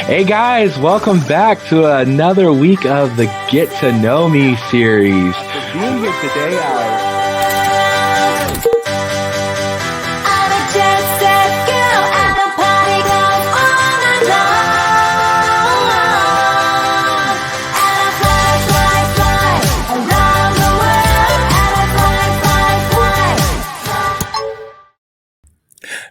Hey guys, welcome back to another week of the Get to Know Me series. For being here today,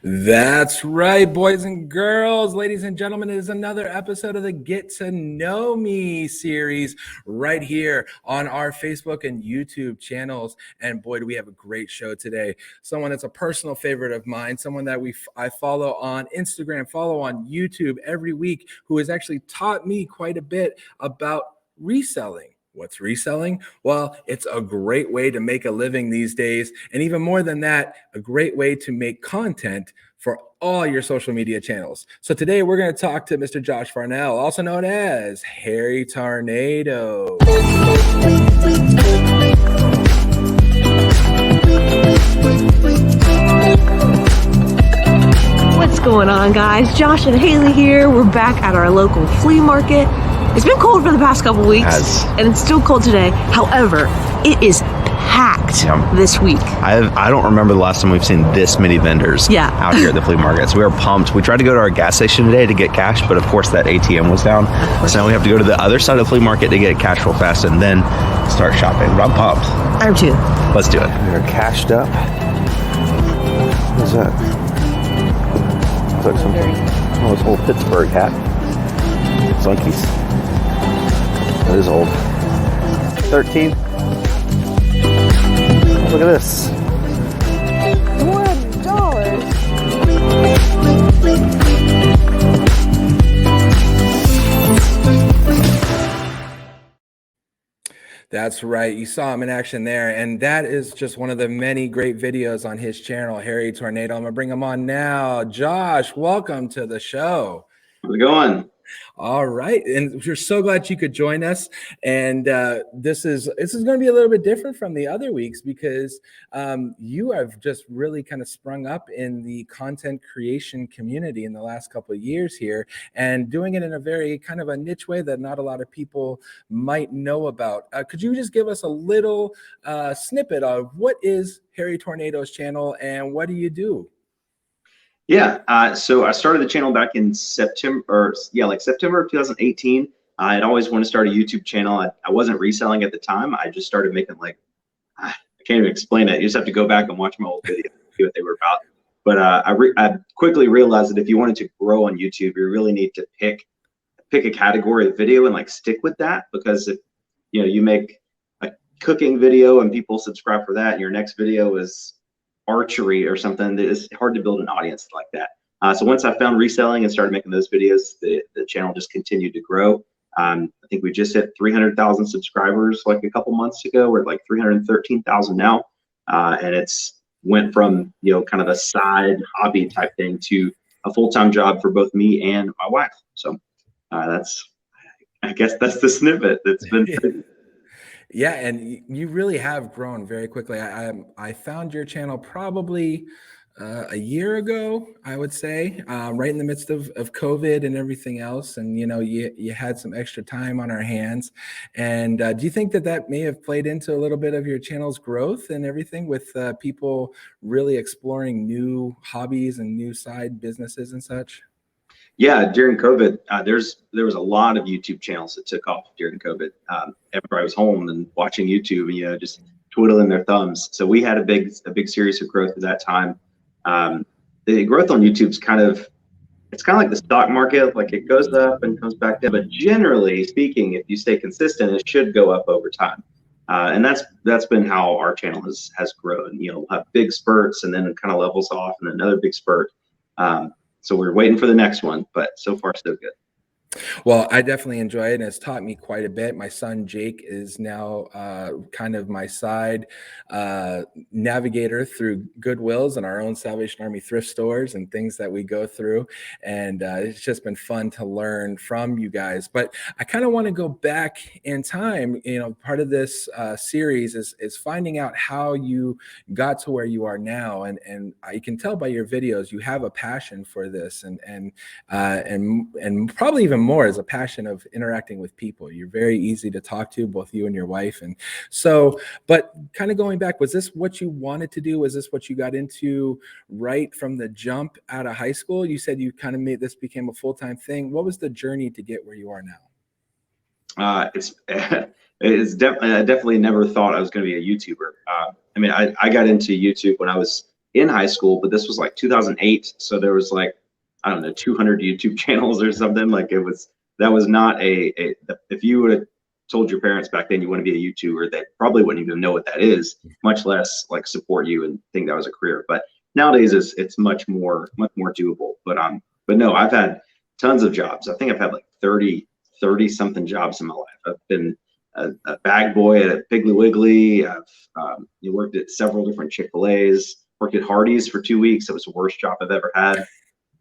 That's right, boys and girls, ladies and gentlemen. It is another episode of the Get to Know Me series right here on our Facebook and YouTube channels. And boy, do we have a great show today. Someone that's a personal favorite of mine, someone that I follow on Instagram, follow on YouTube every week, who has actually taught me quite a bit about reselling. What's reselling? Well, it's a great way to make a living these days. And even more than that, a great way to make content for all your social media channels. So today we're going to talk to Mr. Josh Varnell, also known as Harry Tornado. What's going on, guys? Josh and Haley here. We're back at our local flea market. It's been cold for the past couple weeks, and it's still cold today. However, it is packed this week. I don't remember the last time we've seen this many vendors out here at the flea market. So we were pumped. We tried to go to our gas station today to get cash, but of course that ATM was down. So now we have to go to the other side of the flea market to get cash real fast and then start shopping. But I'm pumped. I'm too. Let's do it. We're cashed up. What is that? Looks like something. Oh, it's an old Pittsburgh hat. Sunkies. That is old. 13. Look at this. $1. That's right. You saw him in action there. And that is just one of the many great videos on his channel, Harry Tornado. I'm going to bring him on now. Josh, welcome to the show. How's it going? All right, and we're so glad you could join us. And this is going to be a little bit different from the other weeks because you have just really kind of sprung up in the content creation community in the last couple of years here, and doing it in a very kind of a niche way that not a lot of people might know about. Could you just give us a little snippet of what is Harry Tornado's channel and what do you do? Yeah, so I started the channel back in September of 2018. I had always wanted to start a YouTube channel. I wasn't reselling at the time. I just started making I can't even explain it. You just have to go back and watch my old videos to see what they were about. But I quickly realized that if you wanted to grow on YouTube, you really need to pick a category of video and stick with that, because if you make a cooking video and people subscribe for that, and your next video is archery or something, it's hard to build an audience like that. So once I found reselling and started making those videos, the channel just continued to grow. I think we just hit 300,000 subscribers a couple months ago. We're at 313,000 now, and it's went from kind of a side hobby type thing to a full-time job for both me and my wife. So I guess that's the snippet. That's been Yeah, and you really have grown very quickly. I found your channel probably a year ago, I would say, right in the midst of COVID and everything else. And, you had some extra time on our hands. And do you think that may have played into a little bit of your channel's growth and everything, with people really exploring new hobbies and new side businesses and such? Yeah, during COVID, there was a lot of YouTube channels that took off during COVID. Everybody was home and watching YouTube, and just twiddling their thumbs. So we had a big series of growth at that time. The growth on YouTube's kind of like the stock market, it goes up and comes back down. But generally speaking, if you stay consistent, it should go up over time. And that's been how our channel has grown. We'll have big spurts and then it kind of levels off, and another big spurt. So we're waiting for the next one, but so far so good. Well, I definitely enjoy it, and it's taught me quite a bit. My son Jake is now kind of my side navigator through Goodwills and our own Salvation Army thrift stores and things that we go through. And it's just been fun to learn from you guys. But I kind of want to go back in time. You know, part of this series is finding out how you got to where you are now. And I can tell by your videos, you have a passion for this and probably even more is a passion of interacting with people. You're very easy to talk to, both you and your wife. And so, but kind of going back, was this what you wanted to do? Was this what you got into right from the jump out of high school? You said you kind of made this became a full-time thing. What was the journey to get where you are now? It's definitely, I definitely never thought I was going to be a YouTuber. I mean, I got into YouTube when I was in high school, but this was like 2008. So there was like, I don't know, 200 YouTube channels or something. Like that was not if you would have told your parents back then you want to be a YouTuber, they probably wouldn't even know what that is, much less like support you and think that was a career. But nowadays it's much more doable. But no, I've had tons of jobs. I think I've had like 30 something jobs in my life. I've been a bag boy at a Piggly Wiggly. I've worked at several different Chick-fil-A's, worked at Hardee's for 2 weeks. It was the worst job I've ever had.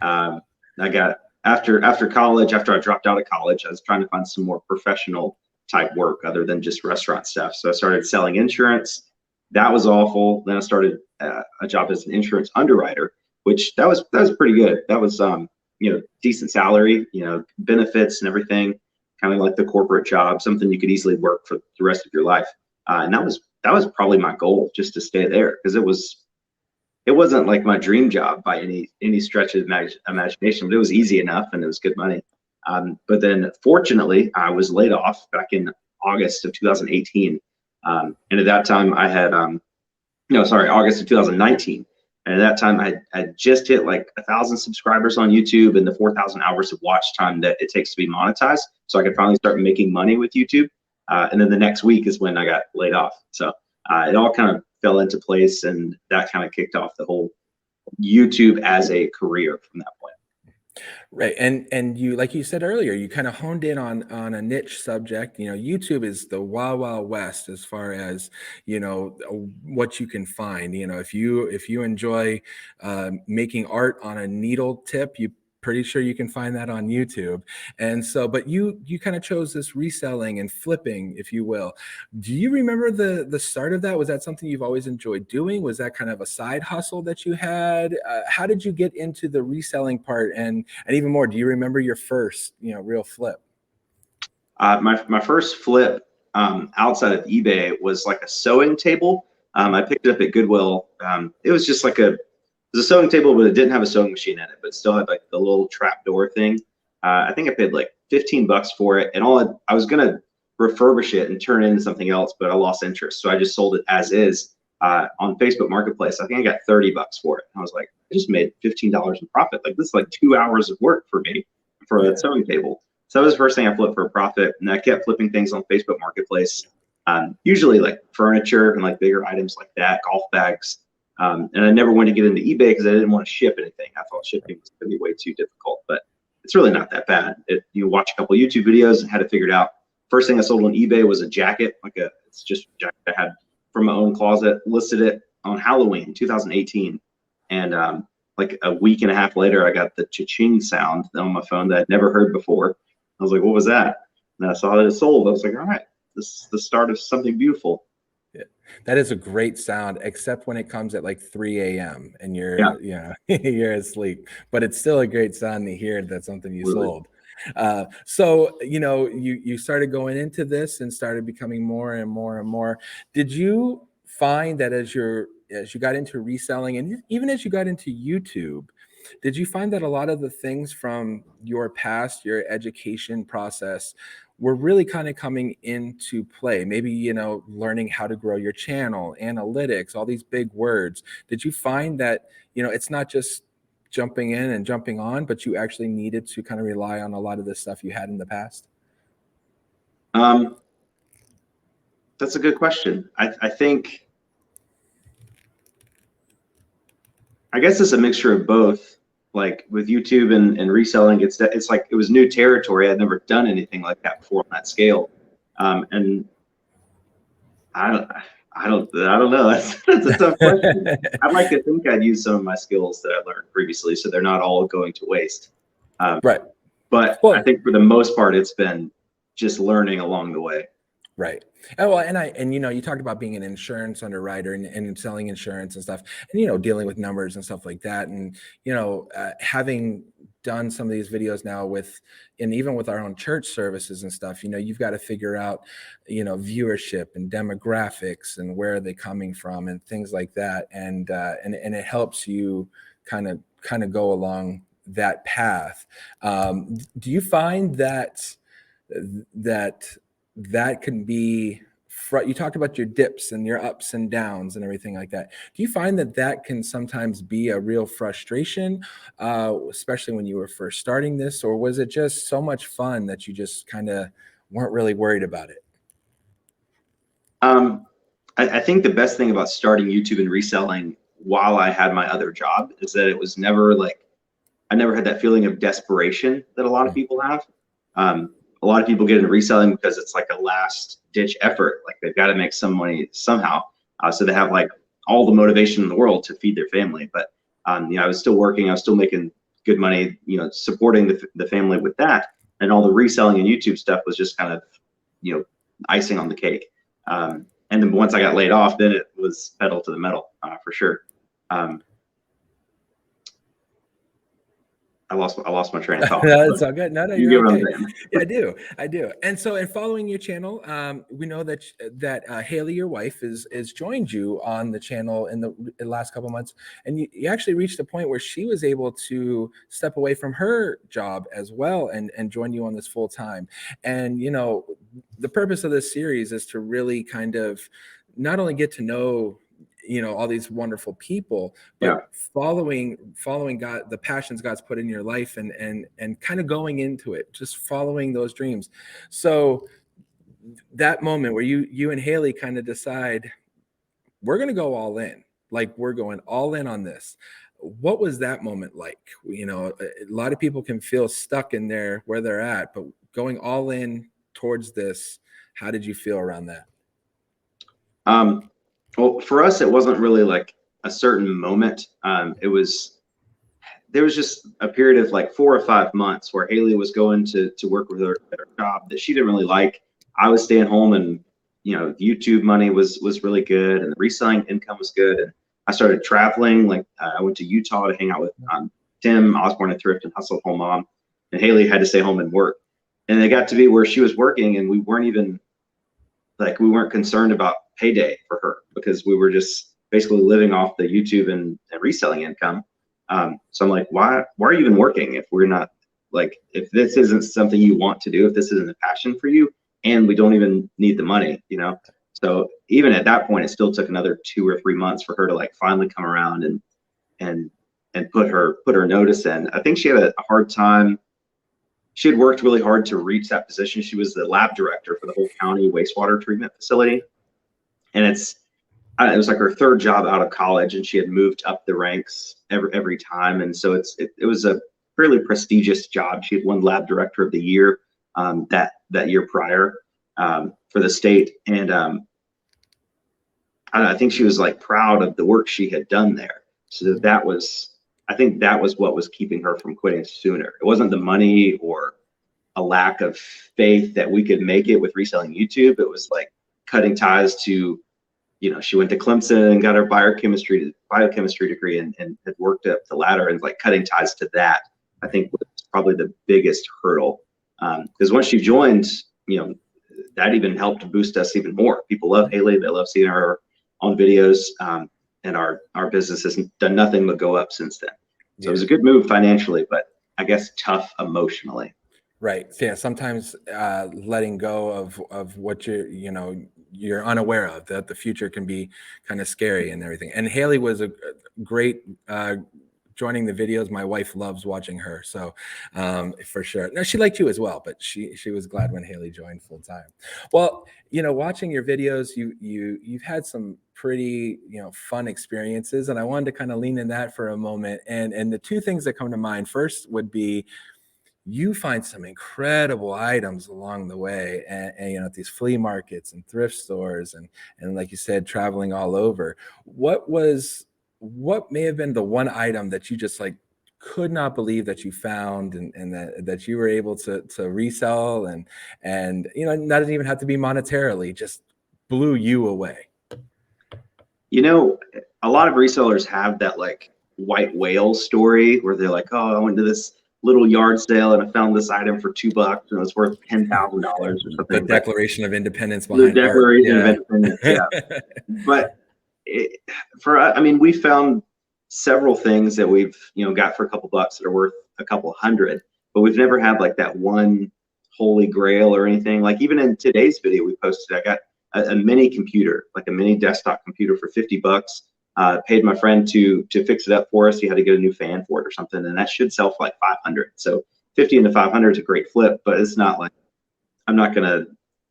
I got after college, after I dropped out of college, I was trying to find some more professional type work other than just restaurant stuff. So I started selling insurance. That was awful. Then I started a job as an insurance underwriter, which that was pretty good. That was decent salary, benefits and everything, kind of like the corporate job, something you could easily work for the rest of your life. And that was probably my goal, just to stay there, because it wasn't like my dream job by any stretch of imagination, but it was easy enough and it was good money. But then fortunately, I was laid off back in August of 2018. And at that time I had, August of 2019. And at that time I just hit like 1,000 subscribers on YouTube and the 4,000 hours of watch time that it takes to be monetized. So I could finally start making money with YouTube. And then the next week is when I got laid off. So it all kind of fell into place, and that kind of kicked off the whole YouTube as a career from that point. Right. And you, like you said earlier, you kind of honed in on a niche subject. YouTube is the wild, wild west as far as, what you can find. If you enjoy making art on a needle tip, you pretty sure you can find that on YouTube. And so, but you kind of chose this reselling and flipping, if you will. Do you remember the start of that? Was that something you've always enjoyed doing? Was that kind of a side hustle that you had? How did you get into the reselling part? And even more, do you remember your first, real flip? My first flip outside of eBay was like a sewing table. I picked it up at Goodwill. It was just like it was a sewing table, but it didn't have a sewing machine in it, but it still had like the little trap door thing. I think I paid like $15 for it, and I was gonna refurbish it and turn it into something else, but I lost interest, so I just sold it as is on Facebook Marketplace. I think I got $30 for it. And I was like, I just made $15 in profit. Like, this is like 2 hours of work for me for that sewing table. So that was the first thing I flipped for a profit, and I kept flipping things on Facebook Marketplace, usually like furniture and like bigger items like that, golf bags. And I never wanted to get into eBay because I didn't want to ship anything. I thought shipping was going to be way too difficult, but it's really not that bad. You watch a couple of YouTube videos and had it figured out. First thing I sold on eBay was a jacket, it's just a jacket I had from my own closet. Listed it on Halloween 2018, and like a week and a half later, I got the cha-ching sound on my phone that I'd never heard before. I was like, "What was that?" And I saw that it sold. I was like, "All right, this is the start of something beautiful." Yeah, that is a great sound, except when it comes at like 3 a.m. and you're you're asleep. But it's still a great sound to hear that something you sold. So you started going into this and started becoming more and more and more. Did you find that as you got into reselling and even as you got into YouTube, did you find that a lot of the things from your past, your education process, were really kind of coming into play? Maybe, learning how to grow your channel, analytics, all these big words. Did you find that, it's not just jumping in and jumping on, but you actually needed to kind of rely on a lot of the stuff you had in the past? That's a good question. I guess it's a mixture of both. Like with YouTube and reselling, it's like it was new territory. I'd never done anything like that before on that scale, and I don't know. That's a tough question. I'd like to think I'd use some of my skills that I learned previously, so they're not all going to waste. Right. But I think for the most part, it's been just learning along the way. Right. Oh, and you talked about being an insurance underwriter and selling insurance and stuff, and dealing with numbers and stuff like that, and having done some of these videos now and even with our own church services and stuff, you've got to figure out, viewership and demographics and where are they coming from and things like that. And it helps you kind of go along that path. Do you find that can be, you talked about your dips and your ups and downs and everything like that. Do you find that can sometimes be a real frustration, especially when you were first starting this, or was it just so much fun that you just kind of weren't really worried about it? I think the best thing about starting YouTube and reselling while I had my other job is that it was never I never had that feeling of desperation that a lot of people have. A lot of people get into reselling because it's like a last ditch effort. Like they've got to make some money somehow. So they have like all the motivation in the world to feed their family. But, I was still working. I was still making good money, supporting the family with that. And all the reselling and YouTube stuff was just kind of, icing on the cake. And then once I got laid off, then it was pedal to the metal for sure. I lost my train of thought. That's all good. No, you're okay. Yeah, I do. And so, in following your channel, we know that Haley, your wife, is joined you on the channel in the last couple of months, and you actually reached a point where she was able to step away from her job as well and join you on this full time. And the purpose of this series is to really kind of not only get to know all these wonderful people, but following God, the passions God's put in your life and kind of going into it, just following those dreams. So that moment where you and Haley kind of decide, we're going to go all in, like we're going all in on this. What was that moment like? A lot of people can feel stuck in there where they're at, but going all in towards this, how did you feel around that? Well, for us, it wasn't really like a certain moment. There was just a period of like 4 or 5 months where Haley was going to work with her at her job that she didn't really like. I was staying home, and YouTube money was really good, and the reselling income was good. And I started traveling. Like I went to Utah to hang out with Tim Osborne at Thrift and Hustle Home Mom, and Haley had to stay home and work. And it got to be where she was working, and we weren't concerned about payday for her because we were just basically living off the YouTube and reselling income. So I'm like, why are you even working if we're not, like, if this isn't something you want to do, if this isn't a passion for you, and we don't even need the money, So even at that point, it still took another 2 or 3 months for her to like finally come around and put her notice in. I think she had a hard time. She had worked really hard to reach that position. She was the lab director for the whole county wastewater treatment facility. And it was like her 3rd job out of college, and she had moved up the ranks every time. And so it was a fairly prestigious job. She had won lab director of the year that year prior for the state. And I think she was like proud of the work she had done there. So I think that was what was keeping her from quitting sooner. It wasn't the money or a lack of faith that we could make it with reselling YouTube. It was like cutting ties to, she went to Clemson and got her biochemistry degree and had worked up the ladder, and like cutting ties to that, I think was probably the biggest hurdle. Because once she joined, that even helped boost us even more. People love Haley. They love seeing her on videos. And our business has done nothing but go up since then. So it was a good move financially, but I guess tough emotionally. Right. Yeah. Sometimes letting go of what you're unaware of, that the future can be kind of scary and everything. And Haley was a great joining the videos. My wife loves watching her, so for sure. No, she liked you as well, but she was glad when Haley joined full time. Well, watching your videos, you've had some pretty fun experiences, and I wanted to kind of lean in that for a moment. And the 2 things that come to mind first would be, you find some incredible items along the way, and at these flea markets and thrift stores, and like you said, traveling all over. What may have been the one item that you just like could not believe that you found, and that you were able to resell, and not even have to be monetarily, just blew you away? A lot of resellers have that like white whale story where they're like, oh, I went to this little yard sale and I found this item for $2 and it was worth $10,000 or something. The Declaration of Independence The behind art. Declaration of Yeah. Independence, yeah. But I mean, we found several things that we've, got for a couple bucks that are worth a couple hundred, but we've never had like that one holy grail or anything. Like even in today's video we posted, I got a mini computer, like a mini desktop computer for $50. Paid my friend to fix it up for us. He had to get a new fan for it or something, and that should sell for like 500. So 50 into 500 is a great flip, but it's not like I'm not gonna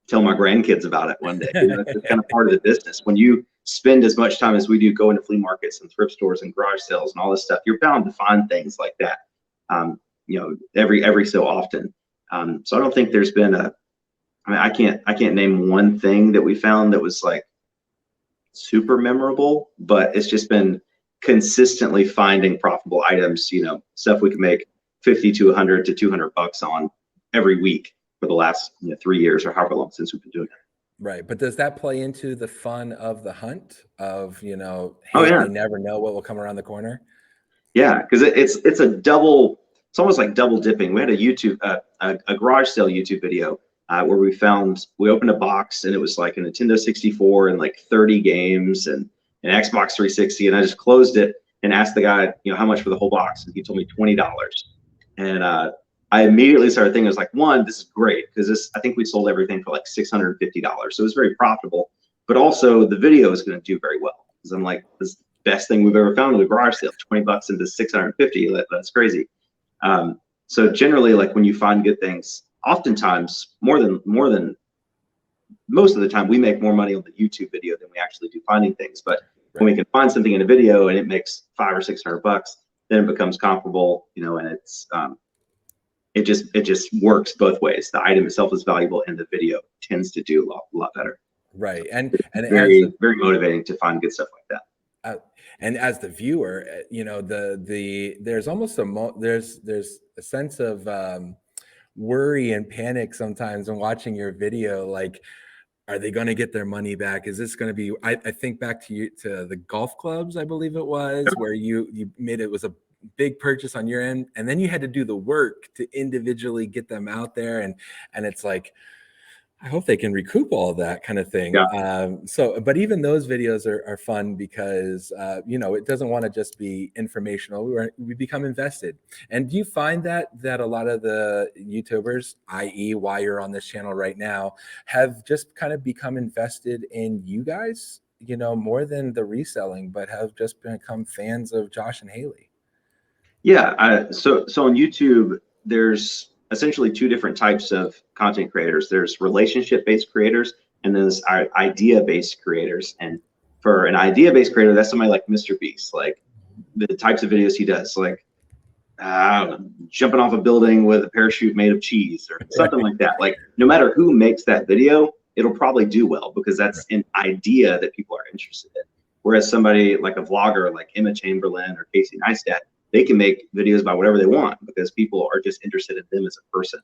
tell my grandkids about it one day. It's kind of part of the business. When you spend as much time as we do going to flea markets and thrift stores and garage sales and all this stuff, you're bound to find things like that. Every so often. So I don't think there's been I can't name one thing that we found that was like super memorable, but it's just been consistently finding profitable items, stuff we can make 50 to 100 to $200 on every week for the last 3 years or however long since we've been doing it. Right. But does that play into the fun of the hunt of, hey, oh, yeah. You never know what will come around the corner? Yeah, because it's almost like double dipping. We had a YouTube, a garage sale YouTube video where we opened a box and it was like a Nintendo 64 and like 30 games and an Xbox 360. And I just closed it and asked the guy, how much for the whole box? And he told me $20. And I immediately started thinking, I was like, one, this is great because I think we sold everything for like $650. So it was very profitable, but also the video is going to do very well because I'm like, this is the best thing we've ever found with a garage sale, $20 into 650. That's crazy. So generally, like when you find good things, oftentimes more than most of the time, we make more money on the YouTube video than we actually do finding things. But when we can find something in a video and it makes $500 or $600, then it becomes comparable, and it's it just works both ways. The item itself is valuable, and the video tends to do a lot better. Right, and it's very motivating to find good stuff like that. And as the viewer, there's almost there's a sense of worry and panic sometimes when watching your video. Like, are they going to get their money back? Is this going to be? I think back to the golf clubs, I believe it was, where you made it was a big purchase on your end, and then you had to do the work to individually get them out there, and it's like, I hope they can recoup all of that kind of thing. Yeah. But even those videos are fun because, it doesn't want to just be informational. We become invested. And do you find that a lot of the YouTubers, i.e. why you're on this channel right now, have just kind of become invested in you guys, more than the reselling, but have just become fans of Josh and Haley? Yeah. So on YouTube, there's essentially two different types of content creators. There's relationship-based creators and there's idea-based creators. And for an idea-based creator, that's somebody like Mr. Beast, like the types of videos he does, like jumping off a building with a parachute made of cheese or something like that. Like no matter who makes that video, it'll probably do well because that's an idea that people are interested in. Whereas somebody like a vlogger like Emma Chamberlain or Casey Neistat, they can make videos about whatever they want because people are just interested in them as a person.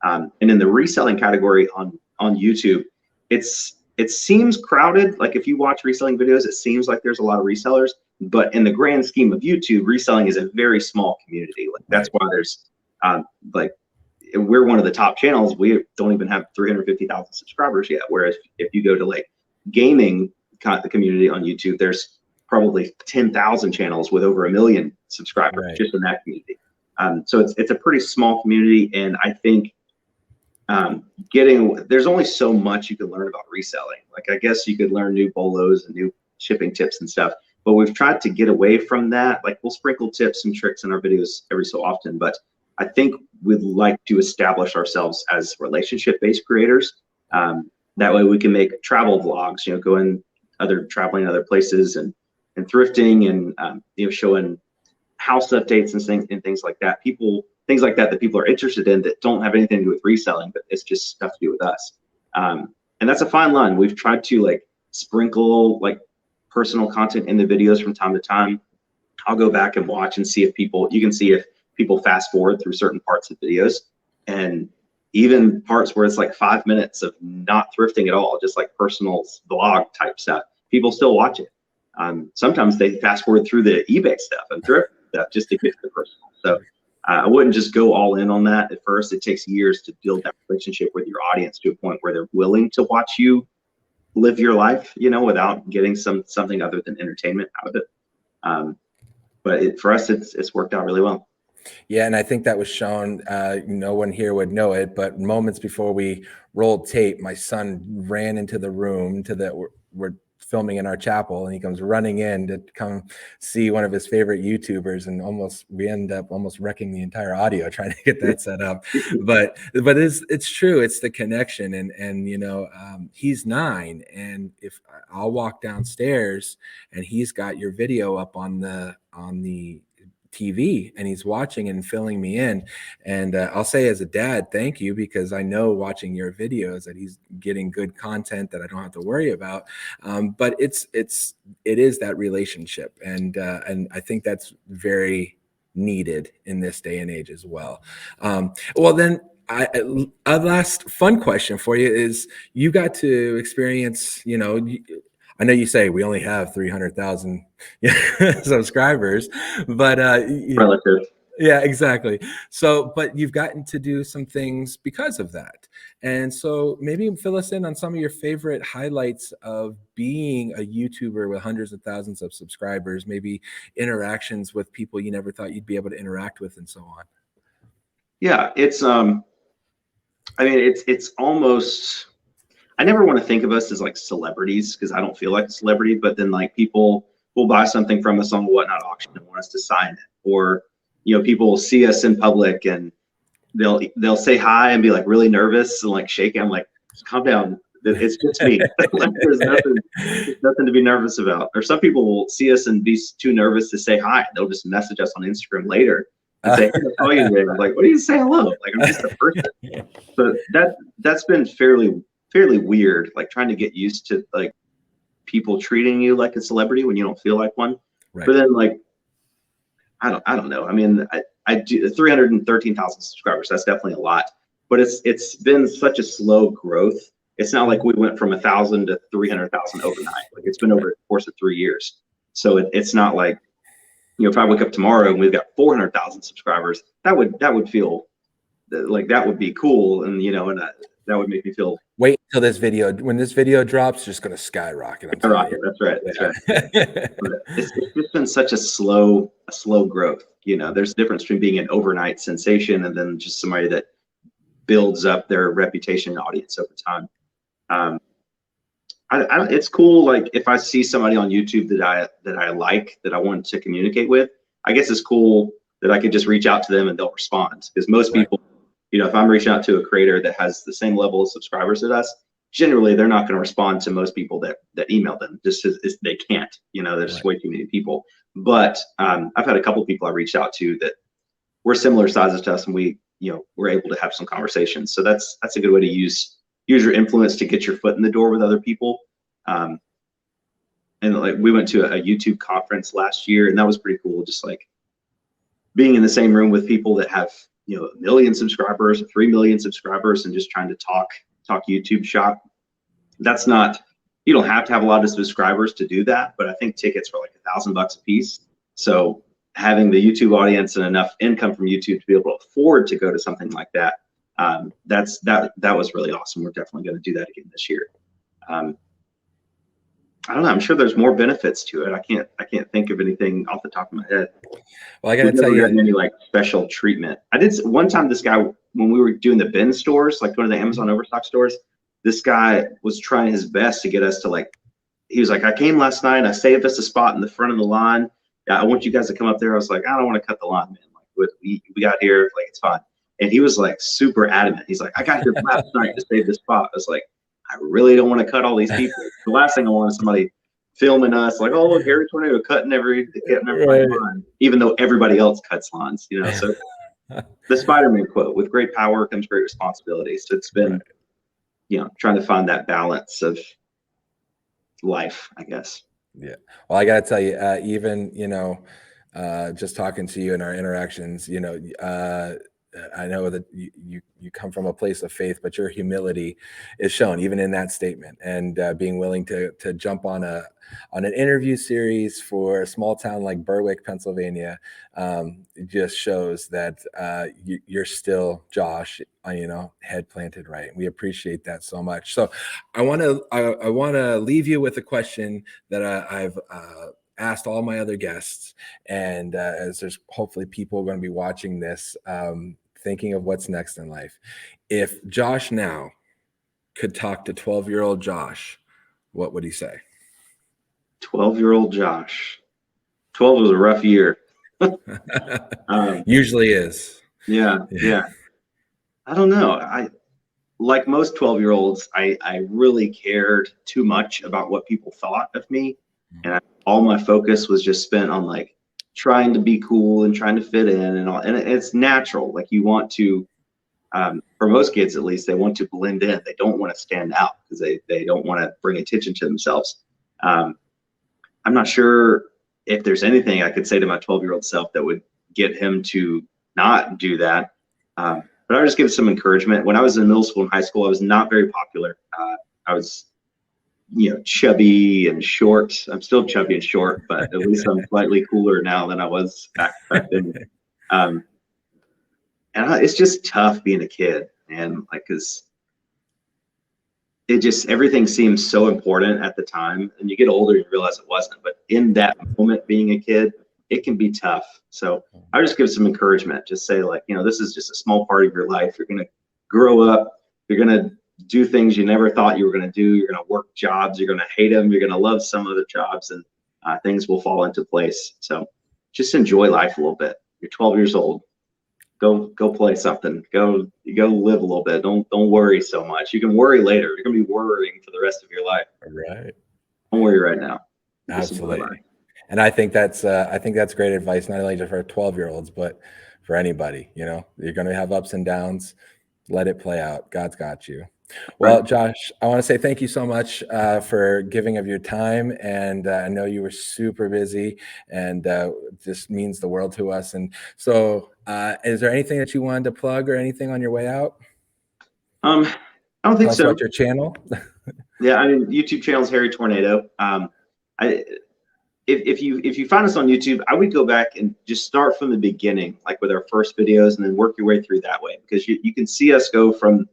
And in the reselling category on YouTube, it seems crowded. Like if you watch reselling videos, it seems like there's a lot of resellers, but in the grand scheme of YouTube, reselling is a very small community. Like that's why there's we're one of the top channels. We don't even have 350,000 subscribers yet. Whereas if you go to like gaming the community on YouTube, there's probably 10,000 channels with over 1 million subscribers just in that community. So it's a pretty small community, and I think there's only so much you can learn about reselling. Like I guess you could learn new bolos and new shipping tips and stuff, but we've tried to get away from that. Like we'll sprinkle tips and tricks in our videos every so often, but I think we'd like to establish ourselves as relationship-based creators. That way we can make travel vlogs, traveling other places and thrifting and showing house updates and things like that. Things like that people are interested in that don't have anything to do with reselling, but it's just stuff to do with us. And that's a fine line. We've tried to like sprinkle like personal content in the videos from time to time. I'll go back and watch and see if people fast forward through certain parts of videos, and even parts where it's like 5 minutes of not thrifting at all, just like personal vlog type stuff. People still watch it. Sometimes they fast forward through the eBay stuff and thrift stuff just to get to the personal. So I wouldn't just go all in on that at first. It takes years to build that relationship with your audience to a point where they're willing to watch you live your life, without getting something other than entertainment out of it. But for us, it's worked out really well. Yeah, and I think that was shown. No one here would know it, but moments before we rolled tape, my son ran into the room we're filming in our chapel, and he comes running in to come see one of his favorite YouTubers, and we end up almost wrecking the entire audio trying to get that set up. But it's true. It's the connection, and he's 9, and if I'll walk downstairs and he's got your video up on the TV and he's watching and filling me in, and I'll say as a dad, thank you, because I know watching your videos that he's getting good content that I don't have to worry about. But it is that relationship, and I think that's very needed in this day and age as well. Well, then a last fun question for you is, you got to experience, I know you say we only have 300,000 subscribers, but Relative. yeah, exactly. So, but you've gotten to do some things because of that. And so maybe fill us in on some of your favorite highlights of being a YouTuber with hundreds of thousands of subscribers, maybe interactions with people you never thought you'd be able to interact with, and so on. Yeah, it's almost, I never want to think of us as like celebrities, because I don't feel like a celebrity, but then like people will buy something from us on the Whatnot auction and want us to sign it, or people will see us in public and they'll say hi and be like really nervous and like shaking. I'm like, calm down, it's just me. Like, there's nothing to be nervous about. Or some people will see us and be too nervous to say hi. They'll just message us on Instagram later and say, hey, how are you today? I'm like, what do you say hello? Like, I'm just a person. So that's been fairly weird, like trying to get used to like people treating you like a celebrity when you don't feel like one. Right. But then like, I don't know. I mean, I do 313,000 subscribers. That's definitely a lot, but it's been such a slow growth. It's not like we went from 1,000 to 300,000 overnight. Like, it's been over the course of 3 years. So it's not like, if I wake up tomorrow and we've got 400,000 subscribers, that would feel like, that would be cool. And, that would make me feel. Wait until when this video drops, just going to skyrocket. That's right. That's right. It's just been such a slow growth. There's a difference between being an overnight sensation and then just somebody that builds up their reputation and audience over time. It's cool. Like, if I see somebody on YouTube that I like, that I want to communicate with, I guess it's cool that I could just reach out to them and they'll respond. Because most people, if I'm reaching out to a creator that has the same level of subscribers as us, generally they're not going to respond to most people that email them. Just as they can't. There's just way too many people. But I've had a couple of people I reached out to that were similar sizes to us, and we we're able to have some conversations. So that's a good way to use your influence to get your foot in the door with other people. And like, we went to a YouTube conference last year, and that was pretty cool. Just like being in the same room with people that have 1 million subscribers, 3 million subscribers, and just trying to talk YouTube shop. That's not, you don't have to have a lot of subscribers to do that, but I think tickets were like $1,000 a piece. So having the YouTube audience and enough income from YouTube to be able to afford to go to something like that, that was really awesome. We're definitely going to do that again this year. I don't know. I'm sure there's more benefits to it. I can't think of anything off the top of my head. Well, I got to tell you, any like special treatment. I did one time. This guy, when we were doing the bin stores, like going to the Amazon Overstock stores, this guy was trying his best to get us to like. He was like, I came last night. I saved us a spot in the front of the line. I want you guys to come up there. I was like, I don't want to cut the line, man. Like, we got here, like, it's fine. And he was like super adamant. He's like, I got here last night to save this spot. I was like, I really don't want to cut all these people. The last thing I want is somebody filming us like, oh, look, Harry Tornado cutting every line, even though everybody else cuts lawns, So the Spider-Man quote: "With great power comes great responsibility." So it's been, trying to find that balance of life, I guess. Yeah. Well, I got to tell you, even just talking to you in our interactions, I know that you come from a place of faith, but your humility is shown even in that statement, and being willing to jump on an interview series for a small town like Berwick, Pennsylvania, it just shows that you're still Josh, head planted right. We appreciate that so much. So I want to leave you with a question that I've asked all my other guests, and as there's hopefully people going to be watching this, thinking of what's next in life. If Josh now could talk to 12-year-old Josh, what would he say? 12-year-old Josh. 12 was a rough year. Usually is. Yeah. I don't know. Like most 12-year-olds, I really cared too much about what people thought of me. And all my focus was just spent on like trying to be cool and trying to fit in and all. And it's natural. Like you want to, for most kids at least, they want to blend in. They don't want to stand out because they don't want to bring attention to themselves. I'm not sure if there's anything I could say to my 12-year-old self that would get him to not do that. But I'll just give some encouragement. When I was in middle school and high school, I was not very popular. I was, chubby and short. I'm still chubby and short, but at least I'm slightly cooler now than I was back then. And it's just tough being a kid, and like, cause everything seems so important at the time, and you get older, you realize it wasn't, but in that moment being a kid, it can be tough. So I just give some encouragement, just say like, this is just a small part of your life. You're going to grow up. You're going to do things you never thought you were going to do. You're going to work jobs. You're going to hate them. You're going to love some of the jobs, and things will fall into place. So just enjoy life a little bit. You're 12 years old. Go play something. Go live a little bit. Don't worry so much. You can worry later. You're going to be worrying for the rest of your life. Right. Don't worry right now. Absolutely. And I think that's great advice, not only just for 12-year-olds, but for anybody. You're going to have ups and downs. Let it play out. God's got you. Well, Josh, I want to say thank you so much for giving of your time. And I know you were super busy, and this means the world to us. And so is there anything that you wanted to plug or anything on your way out? I don't think so. About your channel? Yeah, I mean, YouTube channel is Harry Tornado. If you find us on YouTube, I would go back and just start from the beginning, like with our first videos, and then work your way through that way, because you can see us go from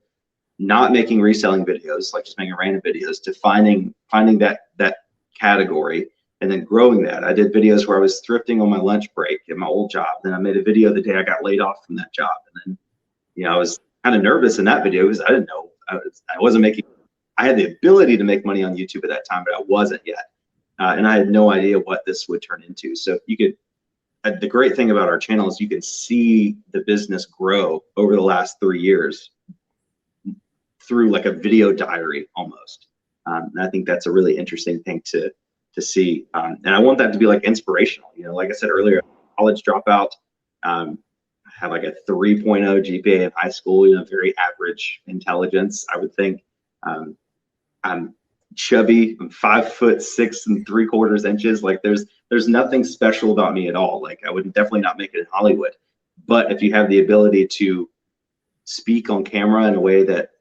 not making reselling videos, like just making random videos, to finding that category and then growing that. I did videos where I was thrifting on my lunch break in my old job. Then I made a video the day I got laid off from that job. And then, I was kind of nervous in that video because I didn't know, I had the ability to make money on YouTube at that time, but I wasn't yet. And I had no idea what this would turn into. So the great thing about our channel is you can see the business grow over the last 3 years through like a video diary almost. And I think that's a really interesting thing to see. And I want that to be like inspirational. Like I said earlier, college dropout, have like a 3.0 GPA in high school, very average intelligence, I would think. I'm chubby. I'm 5'6" 3/4 inches. Like there's nothing special about me at all. Like I would definitely not make it in Hollywood. But if you have the ability to speak on camera in a way that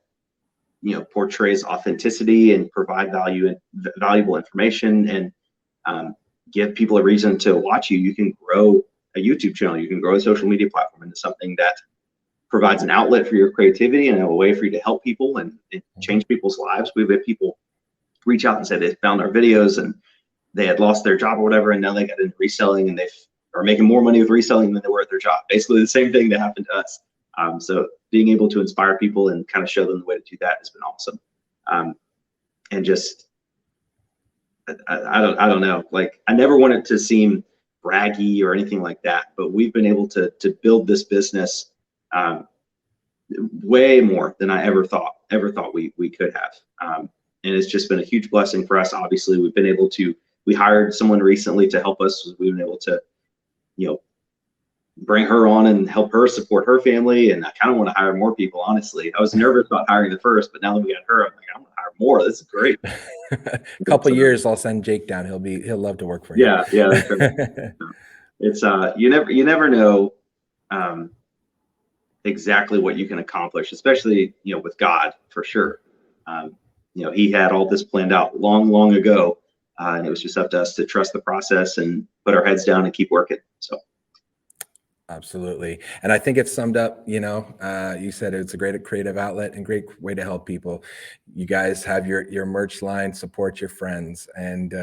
portrays authenticity and provide value and valuable information, and give people a reason to watch you, you can grow a YouTube channel. You can grow a social media platform into something that provides an outlet for your creativity and a way for you to help people and change people's lives. We've had people reach out and say they found our videos and they had lost their job or whatever, and now they got into reselling and they are making more money with reselling than they were at their job. Basically the same thing that happened to us. So being able to inspire people and kind of show them the way to do that has been awesome. And just, I don't know, like I never want it to seem braggy or anything like that, but we've been able to build this business way more than I ever thought we could have. And it's just been a huge blessing for us. Obviously, we hired someone recently to help us. We've been able to, bring her on and help her support her family. And I kind of want to hire more people, honestly. I was nervous about hiring the first, but now that we got her, I'm like, I'm gonna hire more. This is great. A couple years, I'll send Jake down. He'll love to work for you. Yeah. That's right. It's you never know exactly what you can accomplish, especially, with God, for sure. He had all this planned out long ago, and it was just up to us to trust the process and put our heads down and keep working. So. Absolutely. And I think it's summed up, you said it's a great creative outlet and great way to help people. You guys have your merch line, support your friends. And,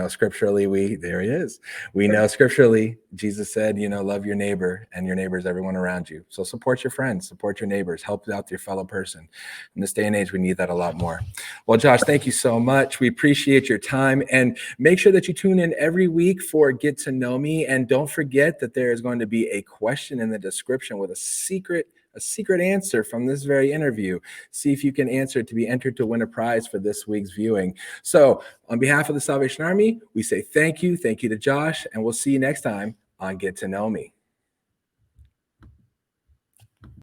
scripturally, there he is. We know scripturally, Jesus said, love your neighbor, and your neighbor is everyone around you. So support your friends, support your neighbors, help out your fellow person. In this day and age, we need that a lot more. Well, Josh, thank you so much. We appreciate your time, and make sure that you tune in every week for Get to Know Me. And don't forget that there is going to be a question in the description with a secret answer from this very interview. See if you can answer to be entered to win a prize for this week's viewing. So on behalf of the Salvation Army, we say thank you to Josh, and we'll see you next time on Get to Know Me.